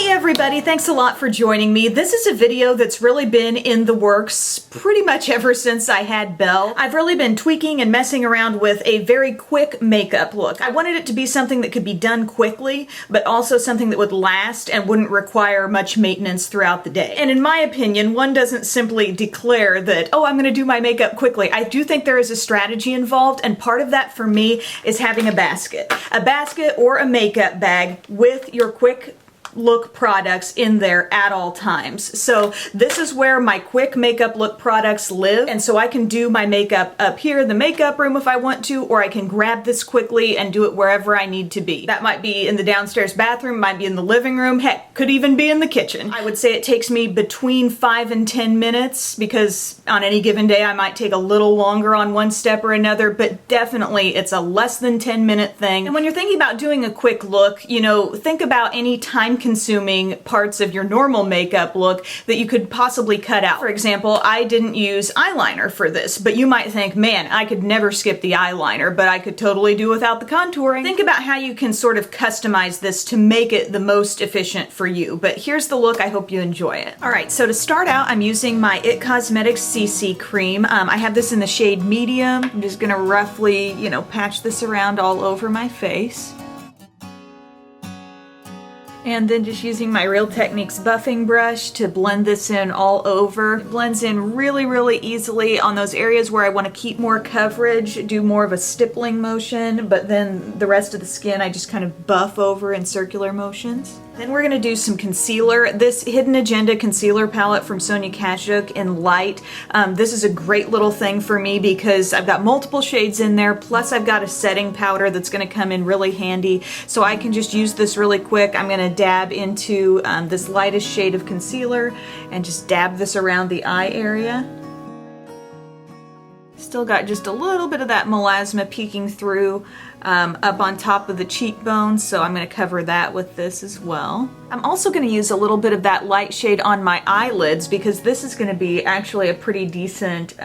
Hey everybody, thanks a lot for joining me. This is a video that's really been in the works pretty much ever since I had Belle. I've really been tweaking and messing around with a very quick makeup look. I wanted it to be something that could be done quickly, but also something that would last and wouldn't require much maintenance throughout the day. And in my opinion, one doesn't simply declare that, oh, I'm gonna do my makeup quickly. I do think there is a strategy involved, and part of that for me is having a basket. A basket or a makeup bag with your quick look products in there at all times. So this is where my quick makeup look products live, and so I can do my makeup up here in the makeup room if I want to, or I can grab this quickly and do it wherever I need to be. That might be in the downstairs bathroom, might be in the living room, heck, could even be in the kitchen. I would say it takes me between 5 and 10 minutes because on any given day I might take a little longer on one step or another, but definitely it's a less than 10-minute thing. And when you're thinking about doing a quick look, you know, think about any time-consuming parts of your normal makeup look that you could possibly cut out. For example, I didn't use eyeliner for this, but you might think, man, I could never skip the eyeliner, but I could totally do without the contouring. Think about how you can sort of customize this to make it the most efficient for you, but here's the look. I hope you enjoy it. Alright, so to start out, I'm using my IT Cosmetics CC cream. I have this in the shade medium. I'm just gonna roughly, you know, patch this around all over my face. And then just using my Real Techniques buffing brush to blend this in all over. It blends in really, really easily on those areas where I want to keep more coverage, do more of a stippling motion, but then the rest of the skin I just kind of buff over in circular motions. Then we're going to do some concealer. This Hidden Agenda concealer palette from Sonia Kashuk in Light. This is a great little thing for me because I've got multiple shades in there, plus I've got a setting powder that's going to come in really handy, so I can just use this really quick. I'm going to dab into this lightest shade of concealer and just dab this around the eye area. Still got just a little bit of that melasma peeking through up on top of the cheekbones, so I'm going to cover that with this as well. I'm also going to use a little bit of that light shade on my eyelids because this is going to be actually a pretty decent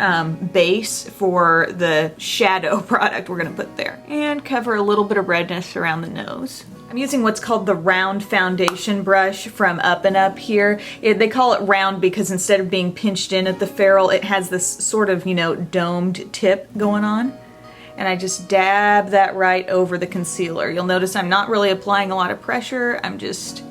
base for the shadow product we're going to put there. And cover a little bit of redness around the nose. I'm using what's called the round foundation brush from Up and Up here. They call it round because instead of being pinched in at the ferrule, it has this sort of, you know, domed tip going on. And I just dab that right over the concealer. You'll notice I'm not really applying a lot of pressure. I'm just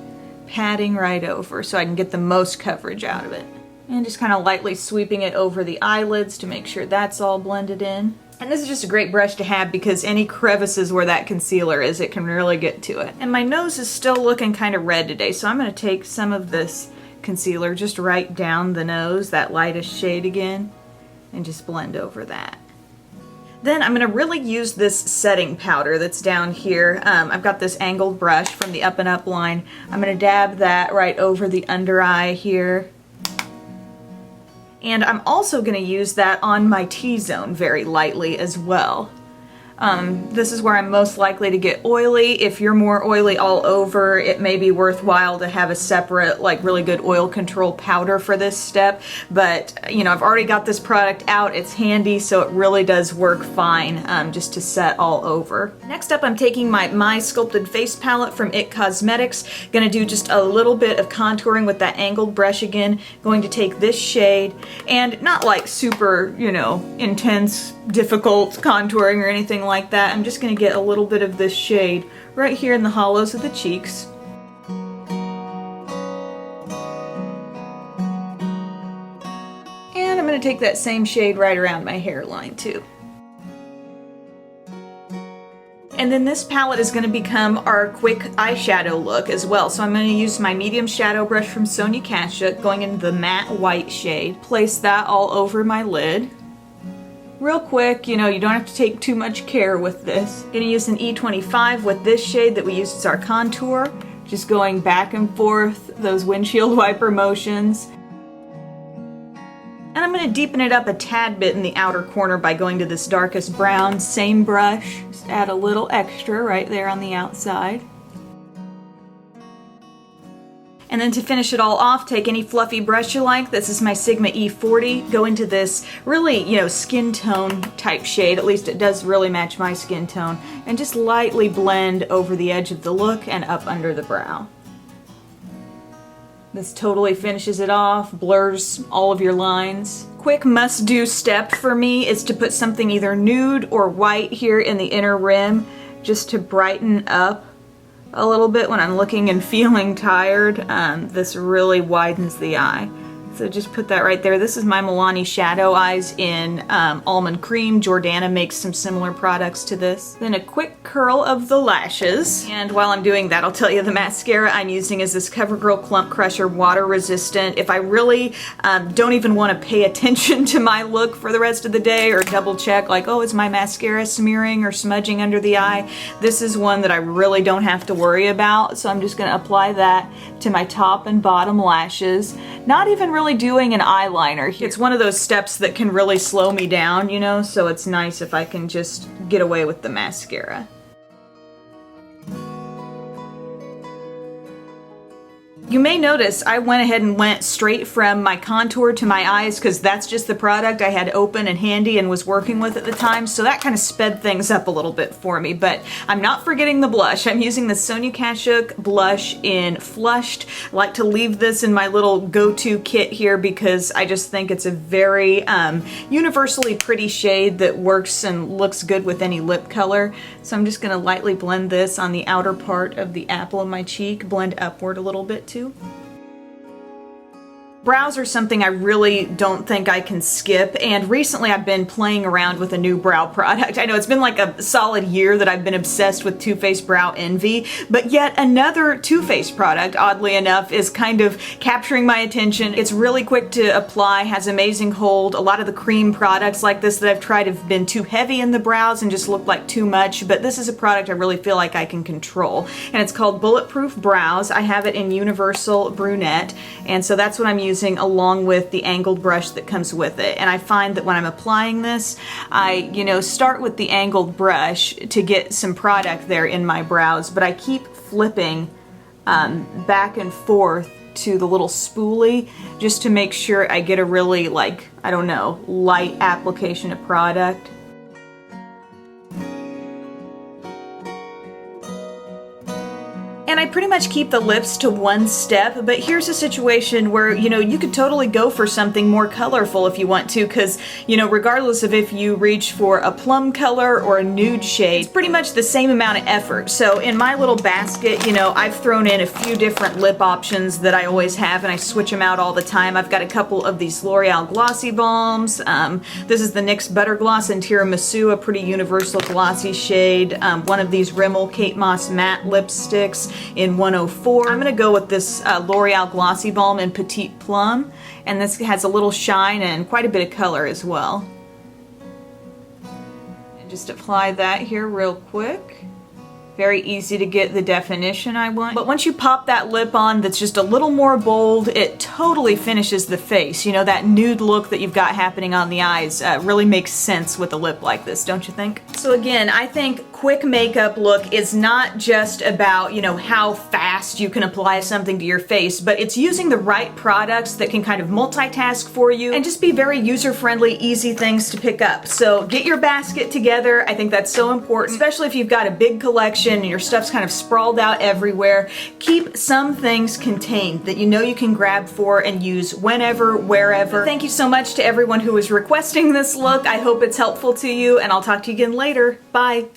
patting right over so I can get the most coverage out of it. And just kind of lightly sweeping it over the eyelids to make sure that's all blended in. And this is just a great brush to have because any crevices where that concealer is, it can really get to it. And my nose is still looking kind of red today, so I'm going to take some of this concealer just right down the nose, that lightest shade again, and just blend over that. Then I'm going to really use this setting powder that's down here. I've got this angled brush from the Up and Up line. I'm going to dab that right over the under eye here. And I'm also going to use that on my T-zone very lightly as well. This is where I'm most likely to get oily. If you're more oily all over, it may be worthwhile to have a separate, like, really good oil control powder for this step. But, you know, I've already got this product out. It's handy, so it really does work fine just to set all over. Next up, I'm taking my Sculpted Face palette from IT Cosmetics. Gonna do just a little bit of contouring with that angled brush again. Going to take this shade, and not like super, you know, intense, difficult contouring or anything like that. I'm just going to get a little bit of this shade right here in the hollows of the cheeks. And I'm going to take that same shade right around my hairline too. And then this palette is going to become our quick eyeshadow look as well. So I'm going to use my medium shadow brush from Sonia Kashuk, going into the matte white shade. Place that all over my lid. Real quick, you know, you don't have to take too much care with this. Gonna use an E25 with this shade that we used as our contour. Just going back and forth, those windshield wiper motions. And I'm gonna deepen it up a tad bit in the outer corner by going to this darkest brown, same brush. Just add a little extra right there on the outside. And then to finish it all off, take any fluffy brush you like. This is my Sigma E40. Go into this really, you know, skin tone type shade. At least it does really match my skin tone. And just lightly blend over the edge of the look and up under the brow. This totally finishes it off, blurs all of your lines. Quick must-do step for me is to put something either nude or white here in the inner rim just to brighten up a little bit when I'm looking and feeling tired. This really widens the eye. So just put that right there. This is my Milani Shadow Eyes in Almond Cream. Jordana makes some similar products to this. Then a quick curl of the lashes. And while I'm doing that, I'll tell you the mascara I'm using is this CoverGirl Clump Crusher Water Resistant. If I really don't even want to pay attention to my look for the rest of the day or double check like, oh, is my mascara smearing or smudging under the eye? This is one that I really don't have to worry about. So I'm just going to apply that to my top and bottom lashes. Not even really doing an eyeliner here. It's one of those steps that can really slow me down, you know, so it's nice if I can just get away with the mascara. You may notice I went ahead and went straight from my contour to my eyes because that's just the product I had open and handy and was working with at the time, so that kind of sped things up a little bit for me. But I'm not forgetting the blush. I'm using the Sonia Kashuk blush in Flushed. I like to leave this in my little go-to kit here because I just think it's a very universally pretty shade that works and looks good with any lip color. So I'm just going to lightly blend this on the outer part of the apple of my cheek, blend upward a little bit too. Brows are something I really don't think I can skip, and recently I've been playing around with a new brow product. I know it's been like a solid year that I've been obsessed with Too Faced Brow Envy, but yet another Too Faced product, oddly enough, is kind of capturing my attention. It's really quick to apply, has amazing hold. A lot of the cream products like this that I've tried have been too heavy in the brows and just look like too much, but this is a product I really feel like I can control. And it's called Bulletproof Brows. I have it in Universal Brunette, and so that's what I'm using along with the angled brush that comes with it. And I find that when I'm applying this, I, start with the angled brush to get some product there in my brows, but I keep flipping back and forth to the little spoolie just to make sure I get a really, light application of product. And I pretty much keep the lips to one step, but here's a situation where, you could totally go for something more colorful if you want to, because, regardless of if you reach for a plum color or a nude shade, it's pretty much the same amount of effort. So in my little basket, I've thrown in a few different lip options that I always have, and I switch them out all the time. I've got a couple of these L'Oreal Glossy Balms. This is the NYX Butter Gloss in Tiramisu, a pretty universal glossy shade. One of these Rimmel Kate Moss matte lipsticks in 104. I'm going to go with this L'Oreal Glossy Balm in Petite Plum, and this has a little shine and quite a bit of color as well. And just apply that here real quick. Very easy to get the definition I want. But once you pop that lip on that's just a little more bold, it totally finishes the face. That nude look that you've got happening on the eyes really makes sense with a lip like this, don't you think? So again, I think quick makeup look is not just about, how fast you can apply something to your face, but it's using the right products that can kind of multitask for you and just be very user-friendly, easy things to pick up. So get your basket together. I think that's so important, especially if you've got a big collection and your stuff's kind of sprawled out everywhere. Keep some things contained that you can grab for and use whenever, wherever. Thank you so much to everyone who is requesting this look. I hope it's helpful to you, and I'll talk to you again later. Bye.